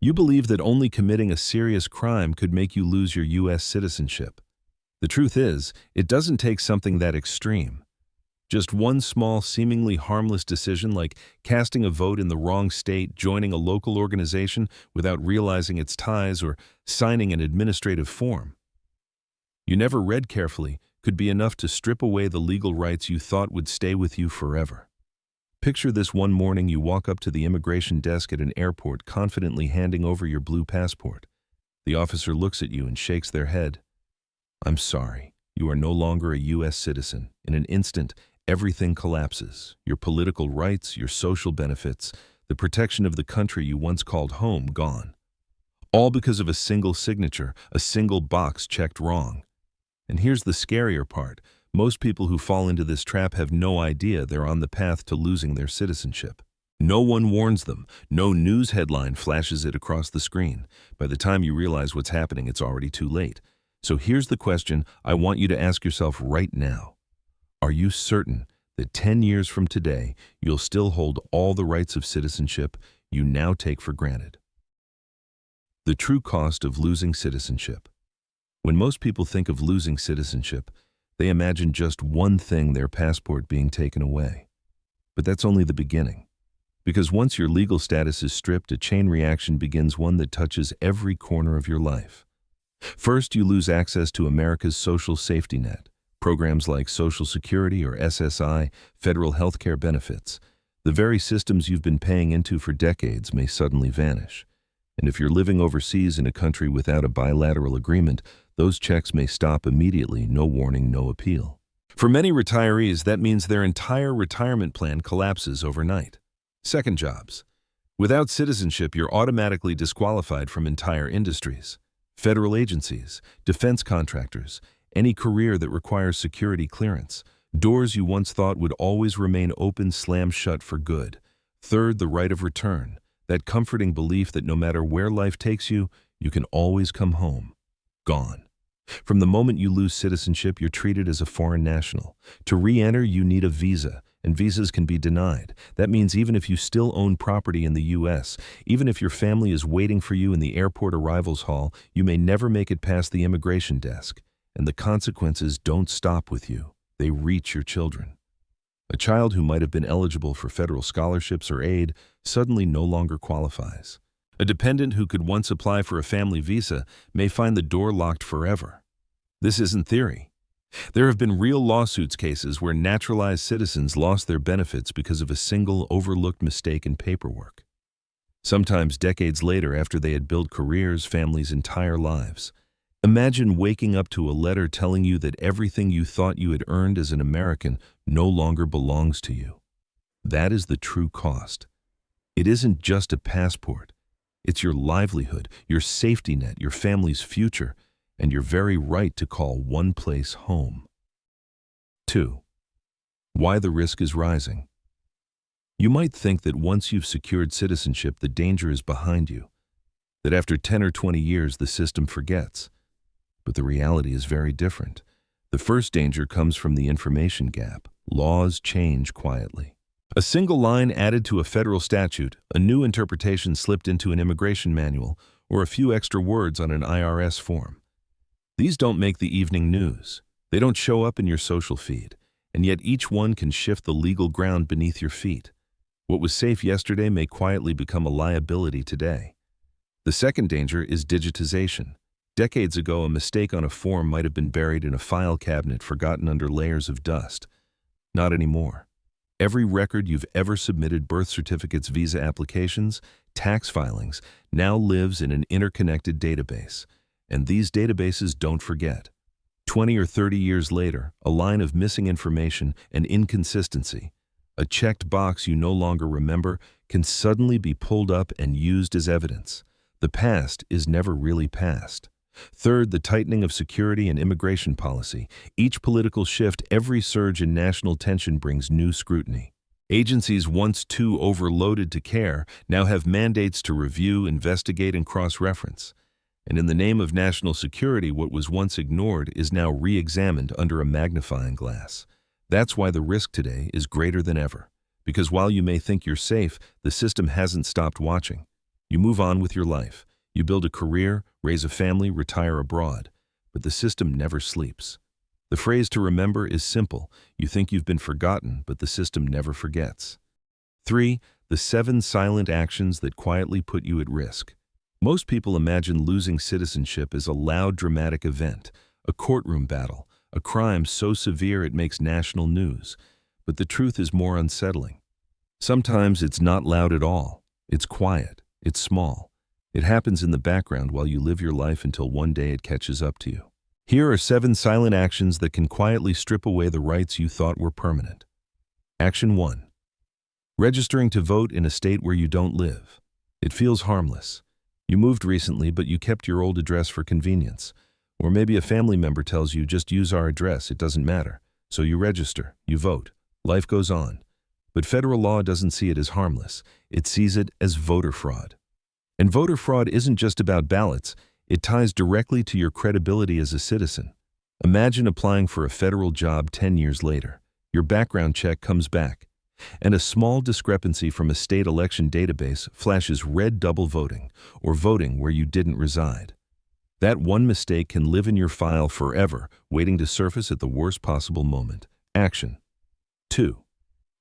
You believe that only committing a serious crime could make you lose your U.S. citizenship. The truth is, it doesn't take something that extreme. Just one small, seemingly harmless decision like casting a vote in the wrong state, joining a local organization without realizing its ties, or signing an administrative form you never read carefully could be enough to strip away the legal rights you thought would stay with you forever. Picture this: one morning you walk up to the immigration desk at an airport, confidently handing over your blue passport. The officer looks at you and shakes their head. "I'm sorry, you are no longer a U.S. citizen." In an instant, everything collapses. Your political rights, your social benefits, the protection of the country you once called home, gone. All because of a single signature, a single box checked wrong. And here's the scarier part. Most people who fall into this trap have no idea they're on the path to losing their citizenship. No one warns them. No news headline flashes it across the screen. By the time you realize what's happening, it's already too late. So here's the question I want you to ask yourself right now. Are you certain that 10 years from today, you'll still hold all the rights of citizenship you now take for granted? The true cost of losing citizenship. When most people think of losing citizenship, they imagine just one thing: their passport being taken away. But that's only the beginning. Because once your legal status is stripped, a chain reaction begins, one that touches every corner of your life. First, you lose access to America's social safety net. Programs like Social Security or SSI, federal health care benefits. The very systems you've been paying into for decades may suddenly vanish. And if you're living overseas in a country without a bilateral agreement, those checks may stop immediately, no warning, no appeal. For many retirees, that means their entire retirement plan collapses overnight. Second, jobs. Without citizenship, you're automatically disqualified from entire industries. Federal agencies, defense contractors, any career that requires security clearance. Doors you once thought would always remain open slam shut for good. Third, the right of return. That comforting belief that no matter where life takes you, you can always come home. Gone. From the moment you lose citizenship, you're treated as a foreign national. To re-enter, you need a visa, and visas can be denied. That means even if you still own property in the U.S., even if your family is waiting for you in the airport arrivals hall, you may never make it past the immigration desk. And the consequences don't stop with you. They reach your children. A child who might have been eligible for federal scholarships or aid suddenly no longer qualifies. A dependent who could once apply for a family visa may find the door locked forever. This isn't theory. There have been real lawsuits cases where naturalized citizens lost their benefits because of a single overlooked mistake in paperwork. Sometimes decades later, after they had built careers, families, entire lives. Imagine waking up to a letter telling you that everything you thought you had earned as an American no longer belongs to you. That is the true cost. It isn't just a passport. It's your livelihood, your safety net, your family's future, and your very right to call one place home. 2. Why the risk is rising. You might think that once you've secured citizenship, the danger is behind you, that after 10 or 20 years the system forgets. But the reality is very different. The first danger comes from the information gap. Laws change quietly. A single line added to a federal statute, a new interpretation slipped into an immigration manual, or a few extra words on an IRS form. These don't make the evening news. They don't show up in your social feed, and yet each one can shift the legal ground beneath your feet. What was safe yesterday may quietly become a liability today. The second danger is digitization. Decades ago, a mistake on a form might have been buried in a file cabinet, forgotten under layers of dust. Not anymore. Every record you've ever submitted, birth certificates, visa applications, tax filings, now lives in an interconnected database. And these databases don't forget. 20 or 30 years later, a line of missing information, an inconsistency, a checked box you no longer remember, can suddenly be pulled up and used as evidence. The past is never really past. Third, the tightening of security and immigration policy. Each political shift, every surge in national tension brings new scrutiny. Agencies once too overloaded to care now have mandates to review, investigate, and cross-reference. And in the name of national security, what was once ignored is now re-examined under a magnifying glass. That's why the risk today is greater than ever. Because while you may think you're safe, the system hasn't stopped watching. You move on with your life. You build a career, raise a family, retire abroad. But the system never sleeps. The phrase to remember is simple. You think you've been forgotten, but the system never forgets. 3. The 7 silent actions that quietly put you at risk. Most people imagine losing citizenship as a loud, dramatic event, a courtroom battle, a crime so severe it makes national news. But the truth is more unsettling. Sometimes it's not loud at all. It's quiet. It's small. It happens in the background while you live your life until one day it catches up to you. Here are 7 silent actions that can quietly strip away the rights you thought were permanent. Action 1. Registering to vote in a state where you don't live. It feels harmless. You moved recently, but you kept your old address for convenience. Or maybe a family member tells you, just use our address, it doesn't matter. So you register, you vote. Life goes on. But federal law doesn't see it as harmless. It sees it as voter fraud. And voter fraud isn't just about ballots. It ties directly to your credibility as a citizen. Imagine applying for a federal job 10 years later. Your background check comes back, and a small discrepancy from a state election database flashes red double voting, or voting where you didn't reside. That one mistake can live in your file forever, waiting to surface at the worst possible moment. Action 2.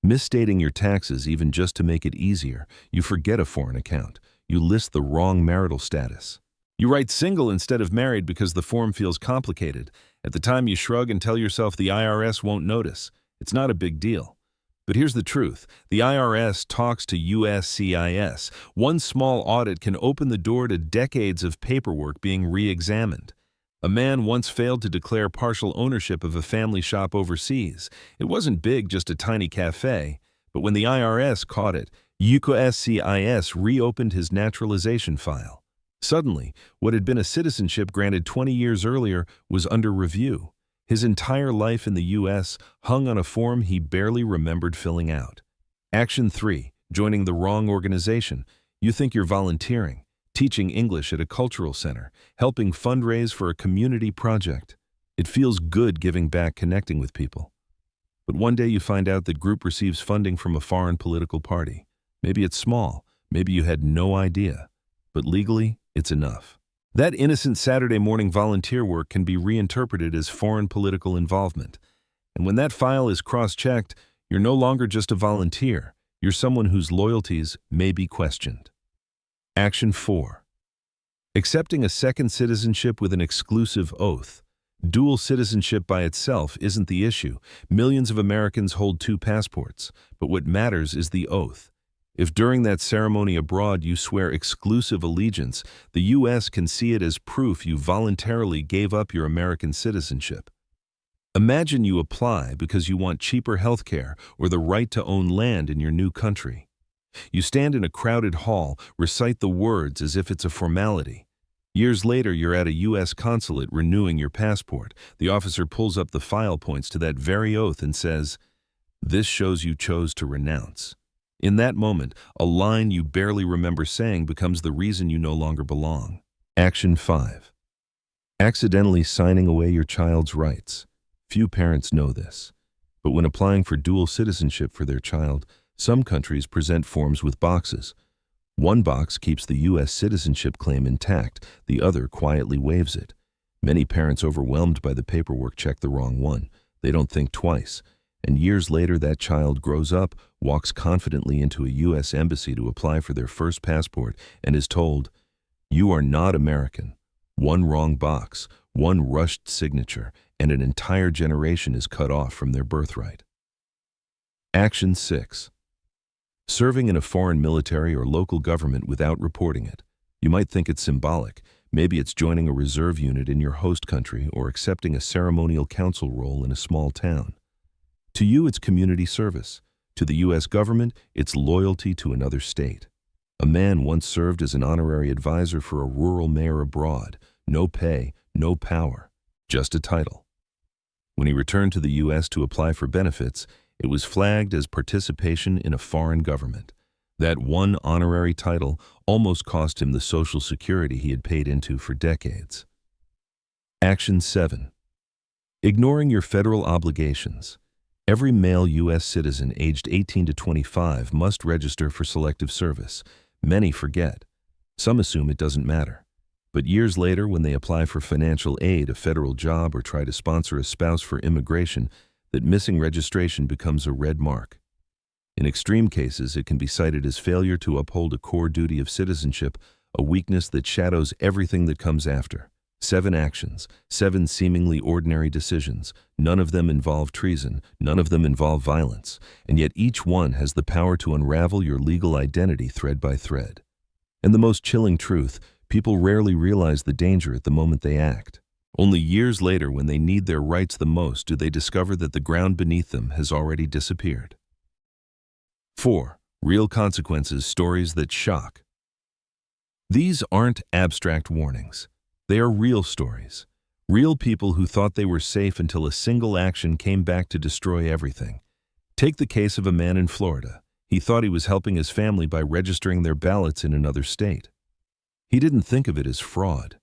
Misstating your taxes even just to make it easier. You forget a foreign account. You list the wrong marital status. You write single instead of married because the form feels complicated. At the time you shrug and tell yourself the IRS won't notice. It's not a big deal. But here's the truth. The IRS talks to USCIS. One small audit can open the door to decades of paperwork being re-examined. A man once failed to declare partial ownership of a family shop overseas. It wasn't big, just a tiny cafe. But when the IRS caught it, USCIS reopened his naturalization file. Suddenly, what had been a citizenship granted 20 years earlier was under review. His entire life in the U.S. hung on a form he barely remembered filling out. Action 3. Joining the wrong organization. You think you're volunteering, teaching English at a cultural center, helping fundraise for a community project. It feels good giving back, connecting with people. But one day you find out that group receives funding from a foreign political party. Maybe it's small, maybe you had no idea, but legally, it's enough. That innocent Saturday morning volunteer work can be reinterpreted as foreign political involvement. And when that file is cross-checked, you're no longer just a volunteer. You're someone whose loyalties may be questioned. Action 4. Accepting a second citizenship with an exclusive oath. Dual citizenship by itself isn't the issue. Millions of Americans hold 2 passports, but what matters is the oath. If during that ceremony abroad you swear exclusive allegiance, the U.S. can see it as proof you voluntarily gave up your American citizenship. Imagine you apply because you want cheaper health care or the right to own land in your new country. You stand in a crowded hall, recite the words as if it's a formality. Years later, you're at a U.S. consulate renewing your passport. The officer pulls up the file points to that very oath and says, "This shows you chose to renounce." In that moment, a line you barely remember saying becomes the reason you no longer belong. Action 5. Accidentally signing away your child's rights. Few parents know this. But when applying for dual citizenship for their child, some countries present forms with boxes. One box keeps the U.S. citizenship claim intact, the other quietly waives it. Many parents overwhelmed by the paperwork check the wrong one. They don't think twice. And years later, that child grows up, walks confidently into a U.S. embassy to apply for their first passport, and is told, "You are not American." One wrong box, one rushed signature, and an entire generation is cut off from their birthright. Action 6. Serving in a foreign military or local government without reporting it. You might think it's symbolic. Maybe it's joining a reserve unit in your host country or accepting a ceremonial council role in a small town. To you, it's community service. To the U.S. government, it's loyalty to another state. A man once served as an honorary advisor for a rural mayor abroad. No pay, no power, just a title. When he returned to the U.S. to apply for benefits, it was flagged as participation in a foreign government. That one honorary title almost cost him the Social Security he had paid into for decades. Action 7. Ignoring your federal obligations. Every male U.S. citizen aged 18 to 25 must register for selective service. Many forget. Some assume it doesn't matter. But years later, when they apply for financial aid, a federal job, or try to sponsor a spouse for immigration, that missing registration becomes a red mark. In extreme cases, it can be cited as failure to uphold a core duty of citizenship, a weakness that shadows everything that comes after. 7 actions, 7 seemingly ordinary decisions. None of them involve treason, none of them involve violence, and yet each one has the power to unravel your legal identity thread by thread. And the most chilling truth, people rarely realize the danger at the moment they act. Only years later, when they need their rights the most, do they discover that the ground beneath them has already disappeared. 4. Real consequences, stories that shock. These aren't abstract warnings. They are real stories. Real people who thought they were safe until a single action came back to destroy everything. Take the case of a man in Florida. He thought he was helping his family by registering their ballots in another state. He didn't think of it as fraud.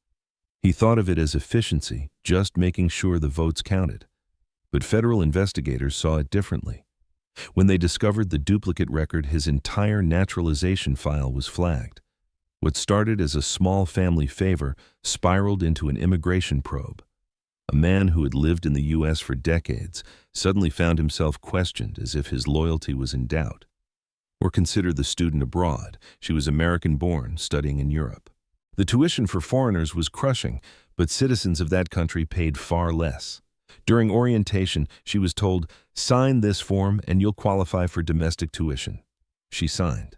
He thought of it as efficiency, just making sure the votes counted. But federal investigators saw it differently. When they discovered the duplicate record, his entire naturalization file was flagged. What started as a small family favor spiraled into an immigration probe. A man who had lived in the U.S. for decades suddenly found himself questioned as if his loyalty was in doubt. Or consider the student abroad. She was American-born, studying in Europe. The tuition for foreigners was crushing, but citizens of that country paid far less. During orientation, she was told, "Sign this form and you'll qualify for domestic tuition." She signed.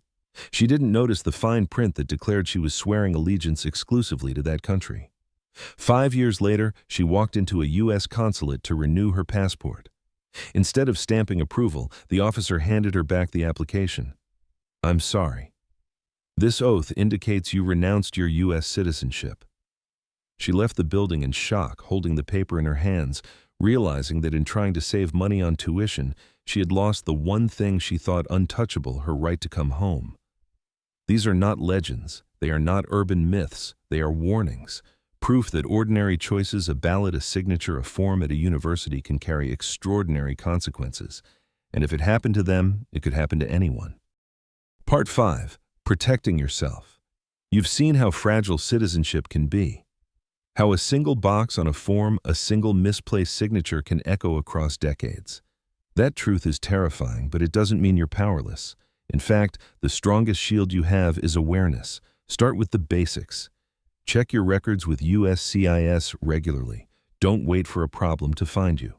She didn't notice the fine print that declared she was swearing allegiance exclusively to that country. 5 years later, she walked into a U.S. consulate to renew her passport. Instead of stamping approval, the officer handed her back the application. "I'm sorry. This oath indicates you renounced your U.S. citizenship." She left the building in shock, holding the paper in her hands, realizing that in trying to save money on tuition, she had lost the one thing she thought untouchable, her right to come home. These are not legends. They are not urban myths. They are warnings. Proof that ordinary choices, a ballot, a signature, a form at a university, can carry extraordinary consequences. And if it happened to them, it could happen to anyone. Part 5. Protecting yourself. You've seen how fragile citizenship can be. How a single box on a form, a single misplaced signature can echo across decades. That truth is terrifying, but it doesn't mean you're powerless. In fact, the strongest shield you have is awareness. Start with the basics. Check your records with USCIS regularly. Don't wait for a problem to find you.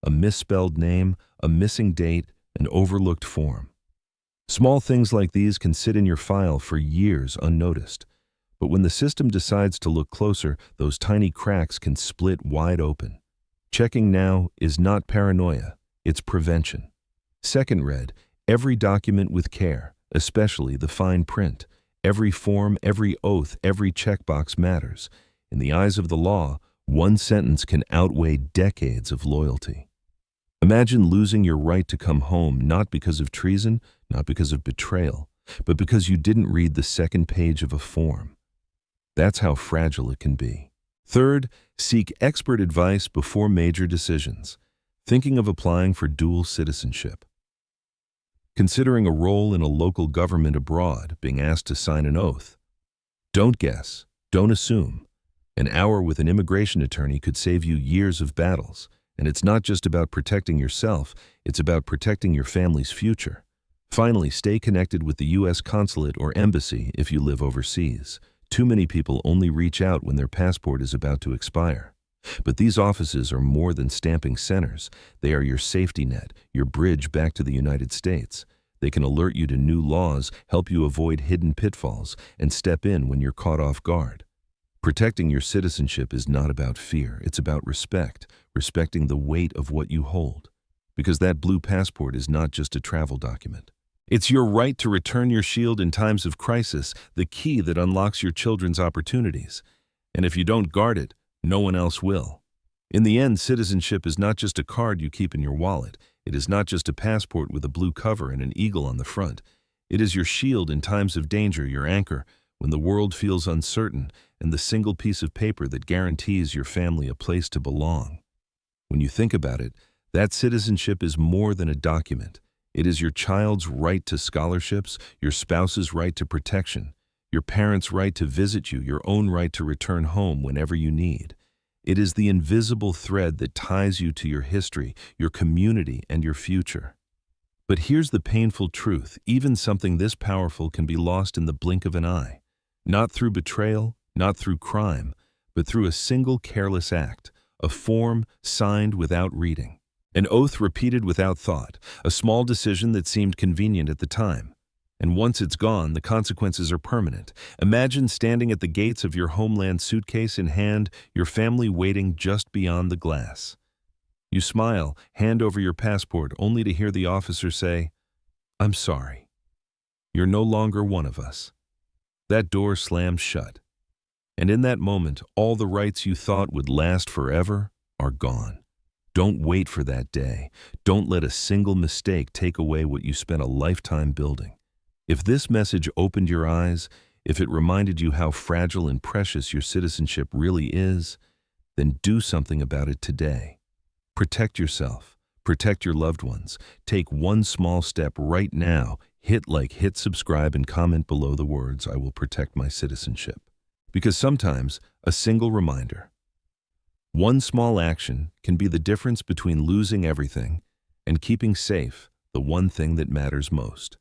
A misspelled name, a missing date, an overlooked form. Small things like these can sit in your file for years unnoticed. But when the system decides to look closer, those tiny cracks can split wide open. Checking now is not paranoia, it's prevention. Second, read every document with care, especially the fine print. Every form, every oath, every checkbox matters. In the eyes of the law, one sentence can outweigh decades of loyalty. Imagine losing your right to come home not because of treason, not because of betrayal, but because you didn't read the second page of a form. That's how fragile it can be. Third, seek expert advice before major decisions. Thinking of applying for dual citizenship. Considering a role in a local government abroad, being asked to sign an oath. Don't guess, don't assume. An hour with an immigration attorney could save you years of battles. And it's not just about protecting yourself, it's about protecting your family's future. Finally, stay connected with the U.S. consulate or embassy if you live overseas. Too many people only reach out when their passport is about to expire. But these offices are more than stamping centers. They are your safety net, your bridge back to the United States. They can alert you to new laws, help you avoid hidden pitfalls, and step in when you're caught off guard. Protecting your citizenship is not about fear, it's about respect, respecting the weight of what you hold. Because that blue passport is not just a travel document. It's your right to return your shield in times of crisis, the key that unlocks your children's opportunities. And if you don't guard it, no one else will. In the end, citizenship is not just a card you keep in your wallet. It is not just a passport with a blue cover and an eagle on the front. It is your shield in times of danger, your anchor, when the world feels uncertain, and the single piece of paper that guarantees your family a place to belong. When you think about it, that citizenship is more than a document. It is your child's right to scholarships, your spouse's right to protection, your parents' right to visit you, your own right to return home whenever you need. It is the invisible thread that ties you to your history, your community, and your future. But here's the painful truth: even something this powerful can be lost in the blink of an eye. Not through betrayal, not through crime, but through a single careless act, a form signed without reading, an oath repeated without thought, a small decision that seemed convenient at the time. And once it's gone, the consequences are permanent. Imagine standing at the gates of your homeland, suitcase in hand, your family waiting just beyond the glass. You smile, hand over your passport, only to hear the officer say, "I'm sorry. You're no longer one of us." That door slams shut. And in that moment, all the rights you thought would last forever are gone. Don't wait for that day. Don't let a single mistake take away what you spent a lifetime building. If this message opened your eyes, if it reminded you how fragile and precious your citizenship really is, then do something about it today. Protect yourself. Protect your loved ones. Take one small step right now. Hit like, hit subscribe, and comment below the words, "I will protect my citizenship." Because sometimes a single reminder, one small action, can be the difference between losing everything and keeping safe the one thing that matters most.